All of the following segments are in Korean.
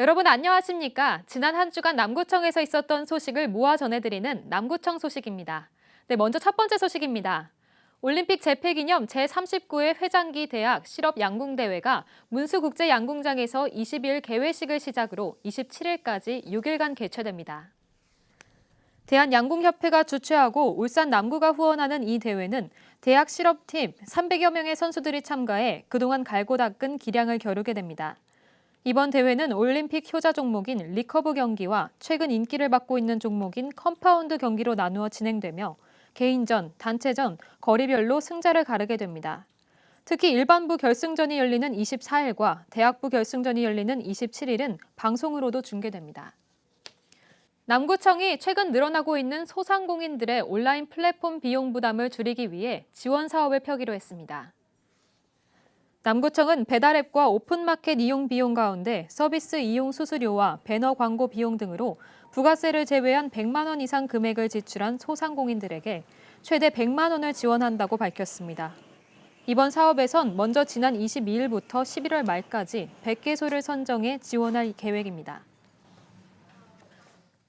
여러분 안녕하십니까? 지난 한 주간 남구청에서 있었던 소식을 모아 전해드리는 남구청 소식입니다. 네, 먼저 첫 번째 소식입니다. 올림픽 재패 기념 제39회 회장기 대학 실업 양궁대회가 문수국제양궁장에서 22일 개회식을 시작으로 27일까지 6일간 개최됩니다. 대한양궁협회가 주최하고 울산 남구가 후원하는 이 대회는 대학 실업팀 300여 명의 선수들이 참가해 그동안 갈고 닦은 기량을 겨루게 됩니다. 이번 대회는 올림픽 효자 종목인 리커브 경기와 최근 인기를 받고 있는 종목인 컴파운드 경기로 나누어 진행되며 개인전, 단체전, 거리별로 승자를 가르게 됩니다. 특히 일반부 결승전이 열리는 24일과 대학부 결승전이 열리는 27일은 방송으로도 중계됩니다. 남구청이 최근 늘어나고 있는 소상공인들의 온라인 플랫폼 비용 부담을 줄이기 위해 지원 사업을 펴기로 했습니다. 남구청은 배달앱과 오픈마켓 이용 비용 가운데 서비스 이용 수수료와 배너 광고 비용 등으로 부가세를 제외한 100만 원 이상 금액을 지출한 소상공인들에게 최대 100만 원을 지원한다고 밝혔습니다. 이번 사업에선 먼저 지난 22일부터 11월 말까지 100개소를 선정해 지원할 계획입니다.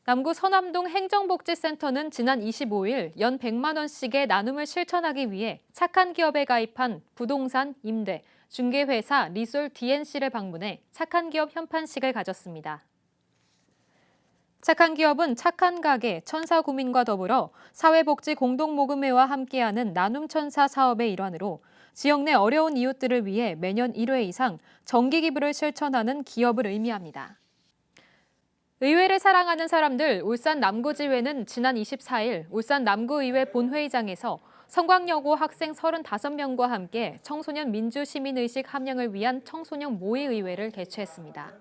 남구 서남동 행정복지센터는 지난 25일 연 100만 원씩의 나눔을 실천하기 위해 착한 기업에 가입한 부동산, 임대, 중개회사 리솔 DNC를 방문해 착한 기업 현판식을 가졌습니다. 착한 기업은 착한 가게, 천사구민과 더불어 사회복지 공동모금회와 함께하는 나눔천사 사업의 일환으로 지역 내 어려운 이웃들을 위해 매년 1회 이상 정기기부를 실천하는 기업을 의미합니다. 의회를 사랑하는 사람들 울산 남구지회는 지난 24일 울산 남구의회 본회의장에서 성곽여고 학생 35명과 함께 청소년 민주시민의식 함양을 위한 청소년 모의의회를 개최했습니다.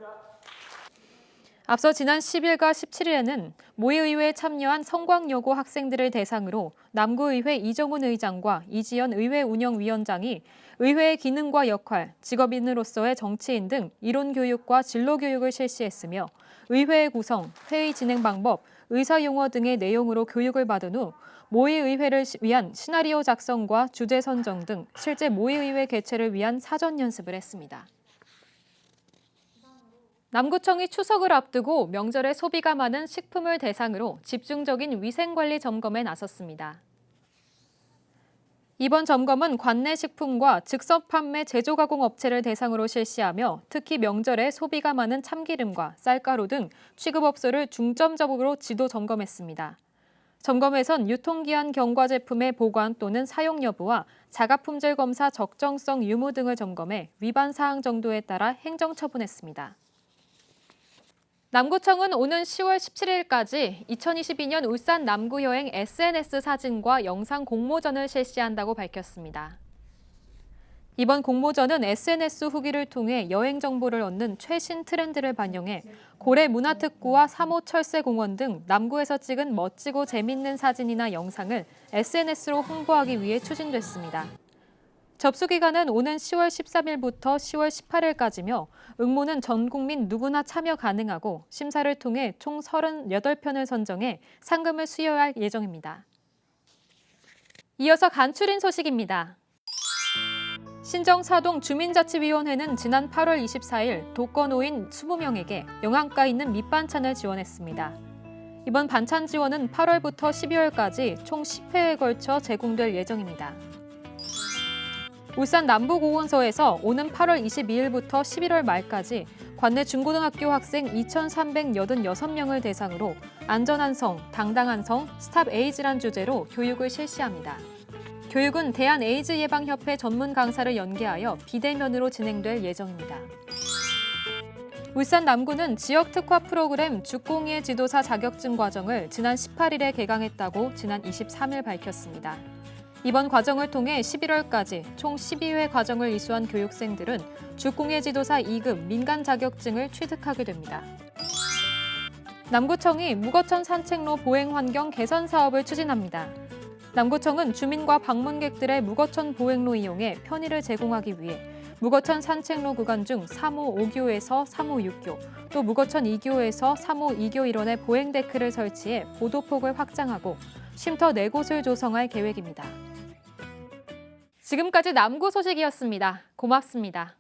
앞서 지난 10일과 17일에는 모의의회에 참여한 성곽여고 학생들을 대상으로 남구의회 이정훈 의장과 이지연 의회운영위원장이 의회의 기능과 역할, 직업인으로서의 정치인 등 이론교육과 진로교육을 실시했으며 의회의 구성, 회의 진행 방법, 의사용어 등의 내용으로 교육을 받은 후 모의의회를 위한 시나리오 작성과 주제 선정 등 실제 모의의회 개최를 위한 사전 연습을 했습니다. 남구청이 추석을 앞두고 명절에 소비가 많은 식품을 대상으로 집중적인 위생관리 점검에 나섰습니다. 이번 점검은 관내 식품과 즉석 판매 제조가공 업체를 대상으로 실시하며 특히 명절에 소비가 많은 참기름과 쌀가루 등 취급업소를 중점적으로 지도 점검했습니다. 점검에선 유통기한 경과 제품의 보관 또는 사용 여부와 자가품질 검사 적정성 유무 등을 점검해 위반 사항 정도에 따라 행정처분했습니다. 남구청은 오는 10월 17일까지 2022년 울산 남구여행 SNS 사진과 영상 공모전을 실시한다고 밝혔습니다. 이번 공모전은 SNS 후기를 통해 여행 정보를 얻는 최신 트렌드를 반영해 고래 문화특구와 3호 철새공원 등 남구에서 찍은 멋지고 재밌는 사진이나 영상을 SNS로 홍보하기 위해 추진됐습니다. 접수 기간은 오는 10월 13일부터 10월 18일까지며 응모는 전 국민 누구나 참여 가능하고 심사를 통해 총 38편을 선정해 상금을 수여할 예정입니다. 이어서 간추린 소식입니다. 신정사동 주민자치위원회는 지난 8월 24일 독거노인 20명에게 영양가 있는 밑반찬을 지원했습니다. 이번 반찬 지원은 8월부터 12월까지 총 10회에 걸쳐 제공될 예정입니다. 울산 남부고원서에서 오는 8월 22일부터 11월 말까지 관내 중고등학교 학생 2,386명을 대상으로 안전한 성, 당당한 성, 스탑 에이즈란 주제로 교육을 실시합니다. 교육은 대한에이즈예방협회 전문 강사를 연계하여 비대면으로 진행될 예정입니다. 울산 남구는 지역 특화 프로그램 죽공이의 지도사 자격증 과정을 지난 18일에 개강했다고 지난 23일 밝혔습니다. 이번 과정을 통해 11월까지 총 12회 과정을 이수한 교육생들은 죽공예 지도사 2급 민간 자격증을 취득하게 됩니다. 남구청이 무거천 산책로 보행 환경 개선 사업을 추진합니다. 남구청은 주민과 방문객들의 무거천 보행로 이용에 편의를 제공하기 위해 무거천 산책로 구간 중 3호 5교에서 3호 6교, 또 무거천 2교에서 3호 2교 일원의 보행 데크를 설치해 보도폭을 확장하고 쉼터 4곳을 조성할 계획입니다. 지금까지 남구 소식이었습니다. 고맙습니다.